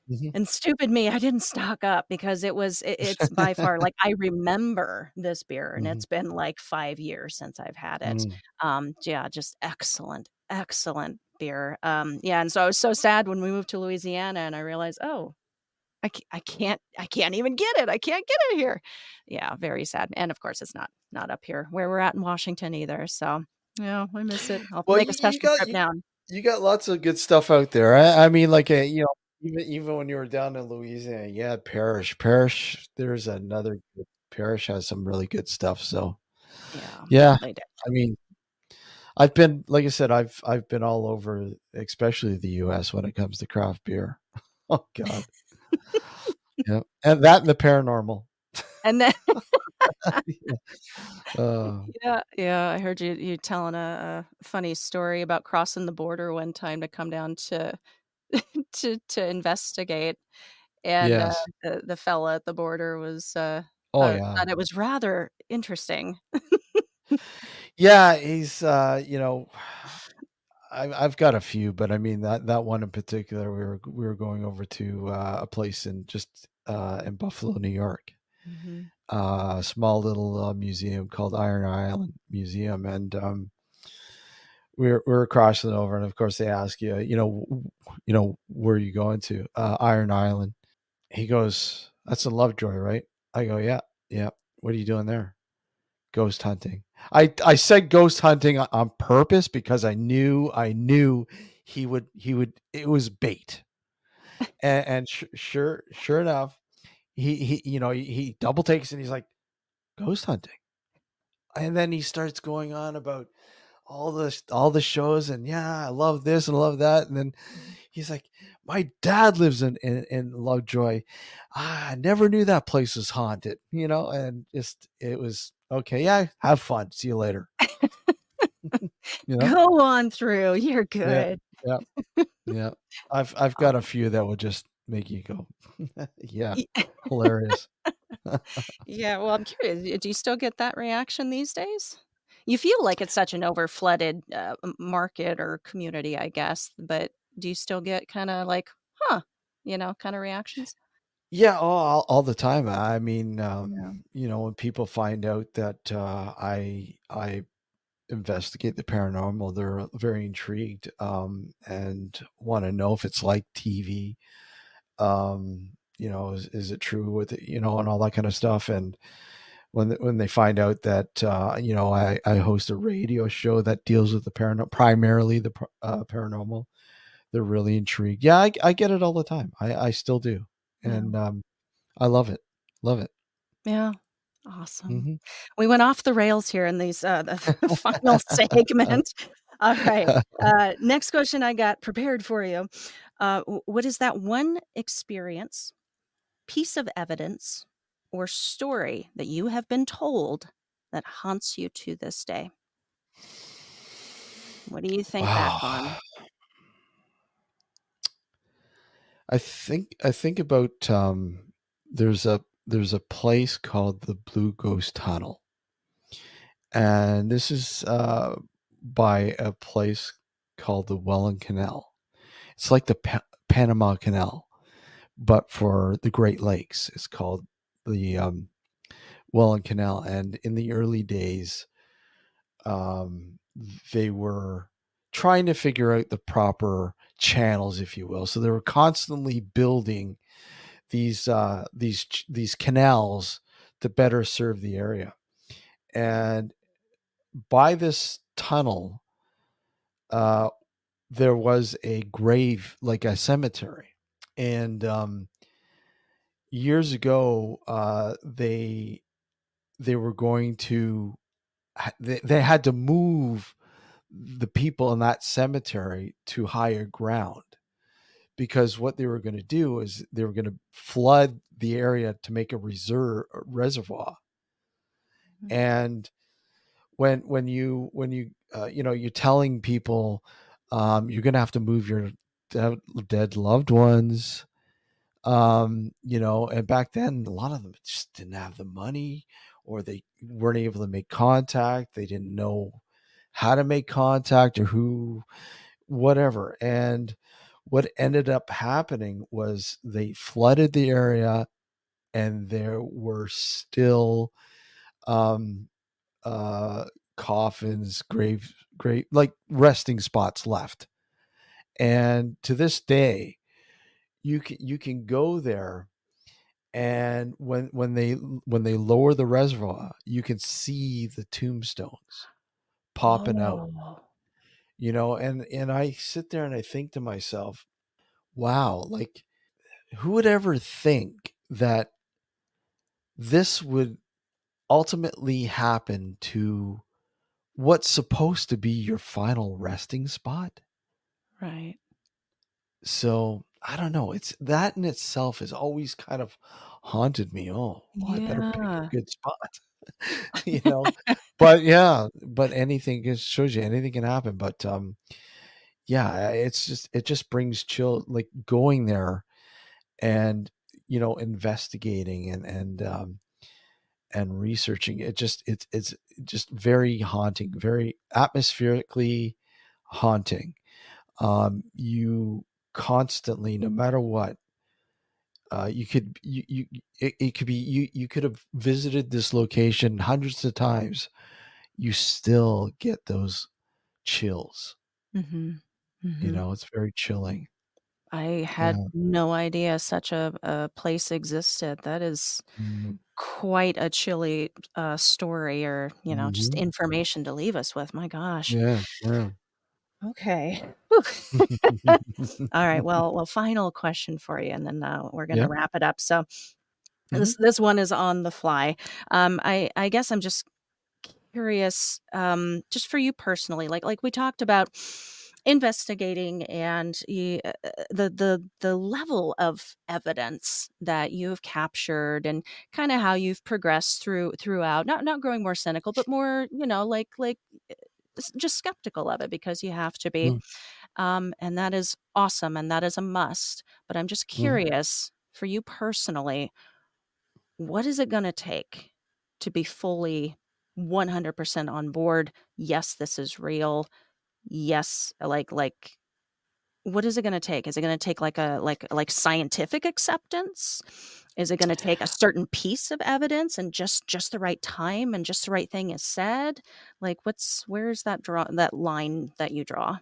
Mhm. And stupid me, I didn't stock up because it's by far like, I remember this beer, and Mhm. it's been, like, 5 years since I've had it. Mm. Yeah, just excellent, excellent beer. Yeah, and so I was so sad when we moved to Louisiana and I realized, "Oh, I can't even get it. I can't get it here." Yeah, very sad, and of course, it's not up here where we're at in Washington either, so, yeah, I miss it. I'll have to Well, make a special trip down. you got lots of good stuff out there. I mean, like, even when you were down in Louisiana, yeah, Parish. There's another good, Parish has some really good stuff. So Yeah, yeah, they do. I mean, I've been, like I said, I've been all over, especially the U.S. when it comes to craft beer. Oh God, yeah, and that and the paranormal. And then Yeah. Uh, yeah, yeah, I heard you telling a funny story about crossing the border one time to come down to to investigate, and, yes. the fella at the border was, Oh yeah. thought it was rather interesting. Yeah, he's I've got a few, but I mean that one in particular, we were going over to a place in Buffalo, New York, Mhm, a small little museum called Iron Island Museum, and we were crossing over, and of course they ask you, where are you going to? Iron Island. He goes, "That's in Lovejoy, right?" I go, "Yeah, yeah." "What are you doing there?" "Ghost hunting." I said ghost hunting on purpose because I knew he would it was bait. And sure enough, he double takes and he's like, "Ghost hunting." And then he starts going on about all the shows, and yeah, I love this and I love that. And then mhm. he's like, "My dad lives in Lovejoy. I never knew that place was haunted," and just it was okay. Yeah, have fun. See you later. You know? Go on through, you're Yeah, good. yeah, yeah. I've got a Um, few that would just make you go, "Yeah, y hilarious." yeah, well, I'm curious, do you still get that reaction these days? You feel like it's such an overflooded market or community, I guess. But do you still get kind of like, huh, kind of reactions? Yeah, all the time. I mean, Yeah. when people find out that I investigate the paranormal, they're very intrigued, and want to know if it's like TV. Is it true with it, and all that kind of stuff. And when they find out that I host a radio show that deals with the paranormal, primarily the paranormal, they're really intrigued. Yeah, I get it all the time. I still do, Yeah. and I love it. Love it. Yeah. Awesome. Hmm. We went off the rails here in these the final segment. All right. Next question I got prepared for you. What is that one experience, piece of evidence, or story that you have been told that haunts you to this day? What do you think back Wow. on? I think about there's a place called the Blue Ghost Tunnel, and this is by a place called the Welland Canal. It's like the Panama Canal, but for the Great Lakes. It's called the Welland Canal, and in the early days, um, they were trying to figure out the proper channels, if you will. So they were constantly building these canals to better serve the area. And by this tunnel, uh, there was a grave, like a cemetery. And years ago, they were going to they had to move the people in that cemetery to higher ground, because what they were going to do is they were going to flood the area to make a reservoir. Mhm. And when you're telling people, you're going to have to move your dead loved ones, and back then a lot of them just didn't have the money, or they weren't able to make contact, they didn't know how to make contact or who, whatever. And what ended up happening was they flooded the area, and there were still um uh coffins, grave, like resting spots left. And to this day, you can go there, and when they lower the reservoir, you can see the tombstones popping out. Oh, And I sit there and I think to myself, wow, like, who would ever think that this would ultimately happen to what's supposed to be your final resting spot? right. So I don't know. It's that in itself has always kind of haunted me. Oh, well, I better pick a Yeah. good spot, you know. But yeah, but anything, it shows you anything can happen. But yeah, it just brings chill, like going there and investigating and researching it. It's just very haunting, very atmospherically haunting. You constantly, no matter what, you could it could be you could have visited this location hundreds of times, you still get those chills. Mhm. Mhm. It's very chilling. I Yeah. had no idea such a place existed. That is Mhm. quite a chilly, story or, just Mhm. information to leave us with. My gosh. Yeah, yeah. Okay. Whew. All right. Well, final question for you, and then, we're gonna Yeah. wrap it up. So Mhm. this one is on the fly. I guess I'm just curious, just for you personally, like we talked about investigating and the level of evidence that you've captured and kind of how you've progressed throughout, not growing more cynical, but more, just skeptical of it because you have to be. Mm, And that is awesome, and that is a must. But I'm just mhm. curious for you personally, what is it going to take to be fully 100% on board. Yes, this is real. Yes, like what is it going to take? Is it going to take like a like scientific acceptance? Is it going to take a certain piece of evidence and just the right time and just the right thing is said? Like where's that line that you draw?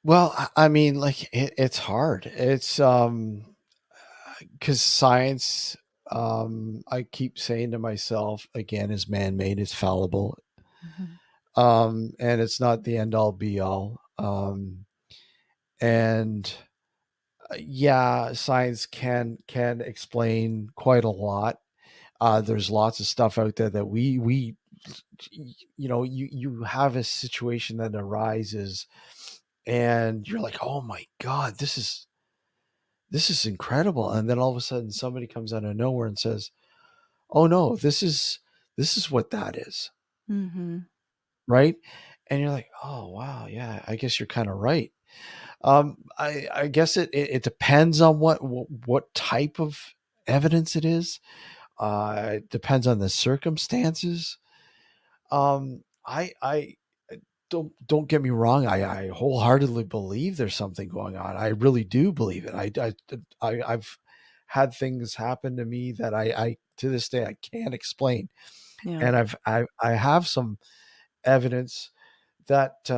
Well, I mean, like it's hard. It's because science, I keep saying to myself again, is man-made, it's fallible, Mhm. and it's not the end all be all. And yeah, science can explain quite a lot. There's lots of stuff out there that we you have a situation that arises, and you're like, oh my god, this is incredible, and then all of a sudden somebody comes out of nowhere and says, oh no, this is what that is, Mhm. right? And you're like, oh wow, yeah, I guess you're kind of right. I guess it depends on what type of evidence it is. It depends on the circumstances. I don't get me wrong. I wholeheartedly believe there's something going on. I really do believe it. I've had things happen to me that I to this day I can't explain, Yeah. and I have some evidence that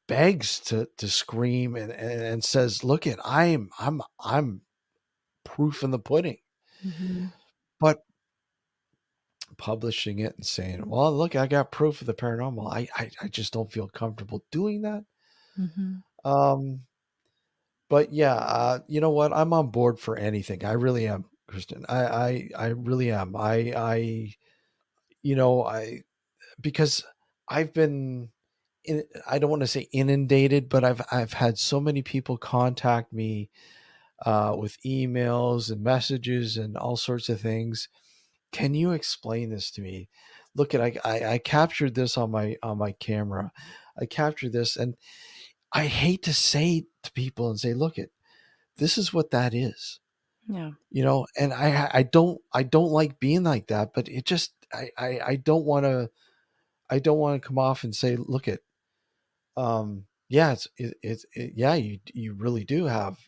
begs to scream and says, "Look it, I'm proof in the pudding." Mhm. But publishing it and saying, "Well, look, I got proof of the paranormal," I just don't feel comfortable doing that. Mhm. Um, but yeah, you know what? I'm on board for anything. I really am, Kristen. I really am. You know, I because I've been I don't want to say inundated, but I've had so many people contact me with emails and messages and all sorts of things. Can you explain this to me? Look at I captured this on my camera. I captured this, and I hate to say to people and say, look it, this is what that is. Yeah. You know, and I don't like being like that, but it just I I don't want to come off and say, look it, yeah, yeah, you really do have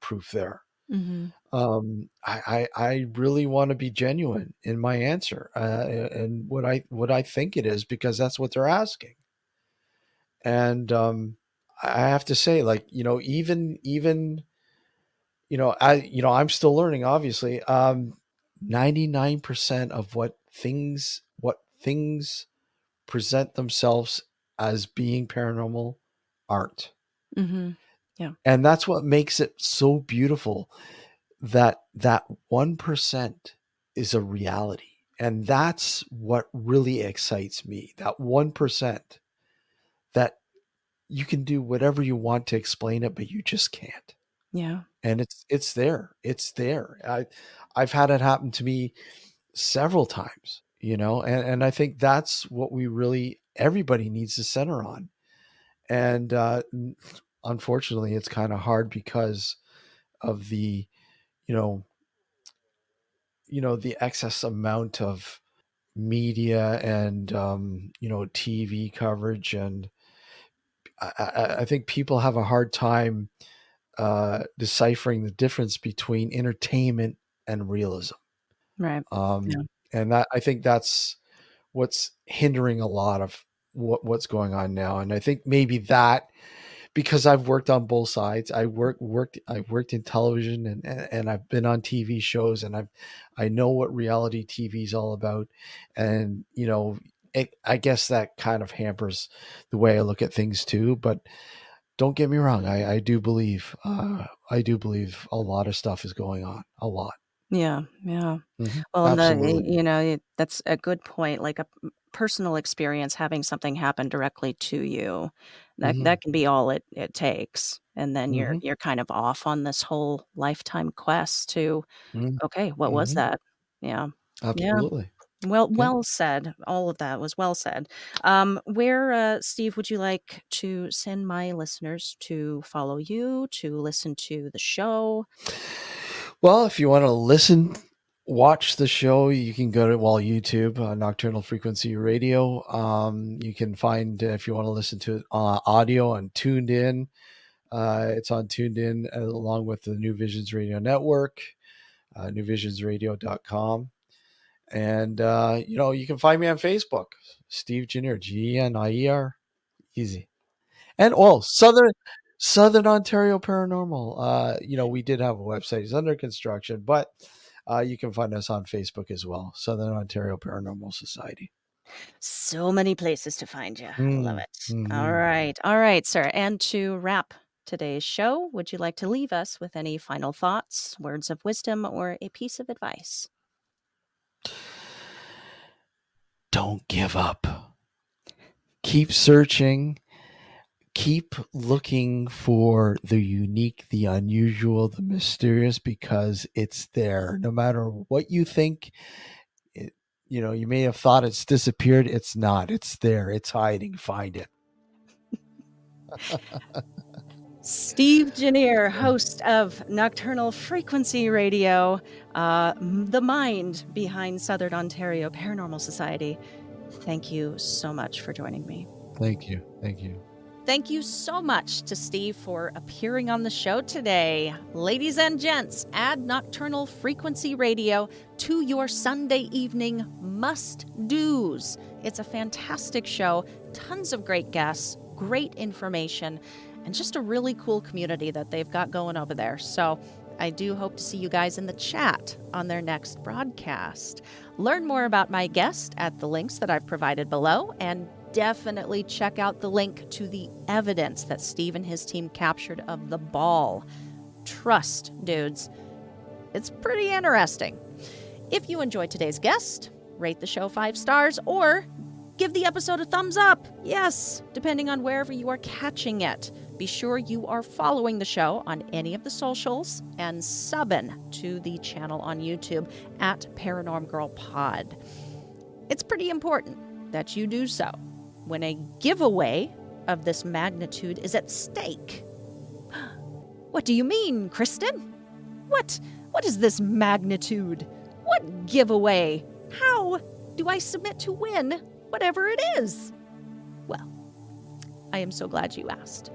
proof there. Mhm. I really want to be genuine in my answer, and what I think it is, because that's what they're asking. And I have to say, like, you know, even I'm still learning, obviously. 99% of what things present themselves as being paranormal aren't. Mhm. Yeah. And that's what makes it so beautiful, that that 1% is a reality. And that's what really excites me. That 1% that you can do whatever you want to explain it, but you just can't. Yeah. And it's there. It's there. I've had it happen to me several times, you know, and I think that's what we really everybody needs to center on. And unfortunately, it's kind of hard because of the, you know, the excess amount of media and TV coverage, and I think people have a hard time deciphering the difference between entertainment and realism. Right. Yeah. Um, and that I think that's what's hindering a lot of what's going on now. And I think maybe that, because I've worked on both sides. I worked in television, and I've been on TV shows, and I know what reality TV is all about. And I guess that kind of hampers the way I look at things too. But don't get me wrong, I do believe a lot of stuff is going on, a lot. Yeah. Yeah. Mhm. Well, and Absolutely. that's a good point. Like personal experience, having something happen directly to you, Hmm. that can be all it takes, and then Hmm. you're kind of off on this whole lifetime quest to, Hmm. okay, what was Hmm. that? Yeah, yeah. Absolutely. Yeah. Well said. All of that was well said. Where, Steve, would you like to send my listeners to follow you, to listen to the show? Well, if you want to listen watch the show, you can go to YouTube, Nocturnal Frequency Radio. You can find, if you want to listen to it, audio on Tuned In. It's on Tuned In along with the New Visions Radio Network, newvisionsradio.com. And, you can find me on Facebook, Steve Genier, Genier, easy. And Southern Ontario Paranormal. We did have a website. It's under construction, but you can find us on Facebook as well, Southern Ontario Paranormal Society. So many places to find you. Love it. Mm-hmm. All right, sir. And to wrap today's show, would you like to leave us with any final thoughts, words of wisdom, or a piece of advice? Don't give up. Keep searching. Keep looking for the unique, the unusual, the mysterious, because it's there. No matter what you think, you may have thought it's disappeared. It's not. It's there. It's hiding. Find it. Steve Genier, host of Nocturnal Frequency Radio, the mind behind Southern Ontario Paranormal Society. Thank you so much for joining me. Thank you. Thank you. Thank you so much to Steve for appearing on the show today. Ladies and gents, add Nocturnal Frequency Radio to your Sunday evening must-dos. It's a fantastic show, tons of great guests, great information, and just a really cool community that they've got going over there. So I do hope to see you guys in the chat on their next broadcast. Learn more about my guest at the links that I've provided below, and definitely check out the link to the evidence that Steve and his team captured of the ball. Trust, dudes, it's pretty interesting. If you enjoyed today's guest, rate the show 5 stars or give the episode a thumbs up. Yes, depending on wherever you are catching it. Be sure you are following the show on any of the socials and subbing to the channel on YouTube at Paranorm Girl Pod. It's pretty important that you do so when a giveaway of this magnitude is at stake. What do you mean, Kristen? What is this magnitude? What giveaway? How do I submit to win whatever it is? Well, I am so glad you asked.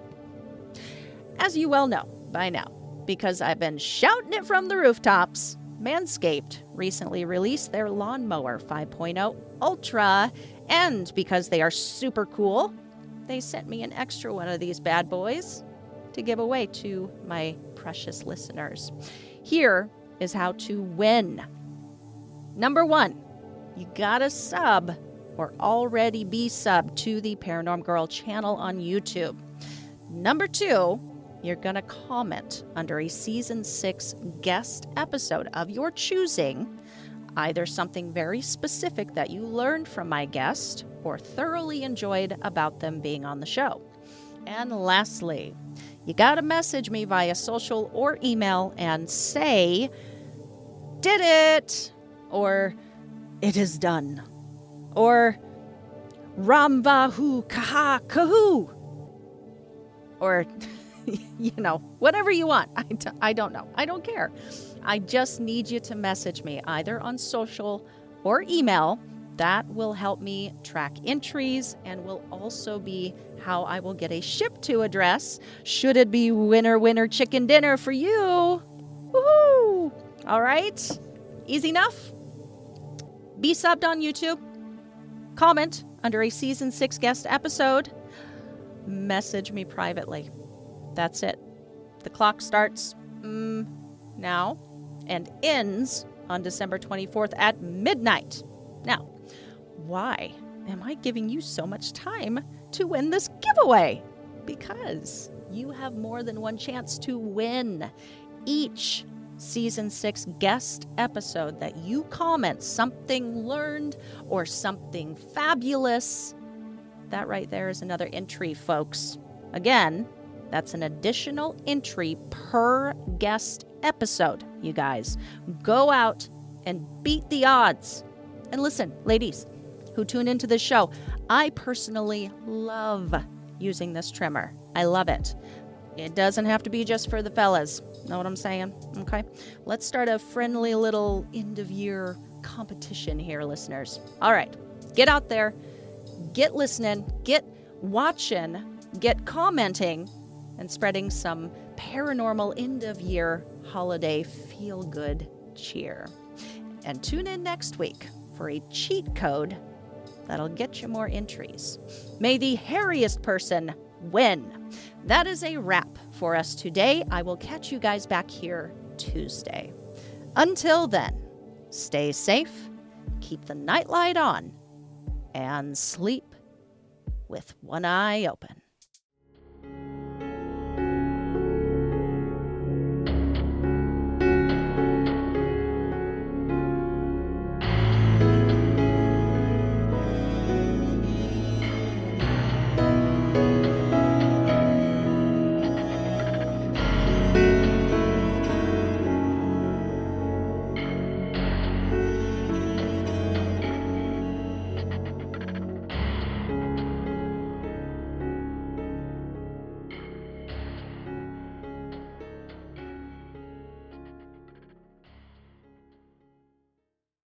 As you well know by now, because I've been shouting it from the rooftops, Manscaped recently released their Lawnmower 5.0 Ultra, and because they are super cool, they sent me an extra one of these bad boys to give away to my precious listeners. Here is how to win. Number 1, you gotta sub or already be subbed to the Paranorm Girl channel on YouTube. Number 2, you're going to comment under a Season 6 guest episode of your choosing, either something very specific that you learned from my guest or thoroughly enjoyed about them being on the show. And lastly, you got to message me via social or email and say, "Did it," or "It is done," or "Ramvahu kaha kahoo," or whatever you want. I don't know. I don't care. I just need you to message me either on social or email. That will help me track entries and will also be how I will get a ship-to address should it be winner chicken dinner for you. Woohoo! All right. Easy enough. Be subbed on YouTube. Comment under a Season 6 guest episode. Message me privately. That's it. The clock starts now and ends on December 24th at midnight. Now, why am I giving you so much time to win this giveaway? Because you have more than one chance to win. Each Season 6 guest episode that you comment something learned or something fabulous, that right there is another entry, folks. Again, that's an additional entry per guest episode, you guys. Go out and beat the odds. And listen, ladies who tune into this show, I personally love using this trimmer. I love it. It doesn't have to be just for the fellas. Know what I'm saying? Okay. Let's start a friendly little end of year competition here, listeners. All right. Get out there. Get listening. Get watching. Get commenting. And spreading some paranormal end of year holiday feel good cheer. And tune in next week for a cheat code that'll get you more entries. May the hairiest person win. That is a wrap for us today. I will catch you guys back here Tuesday. Until then, stay safe, keep the nightlight on, and sleep with one eye open.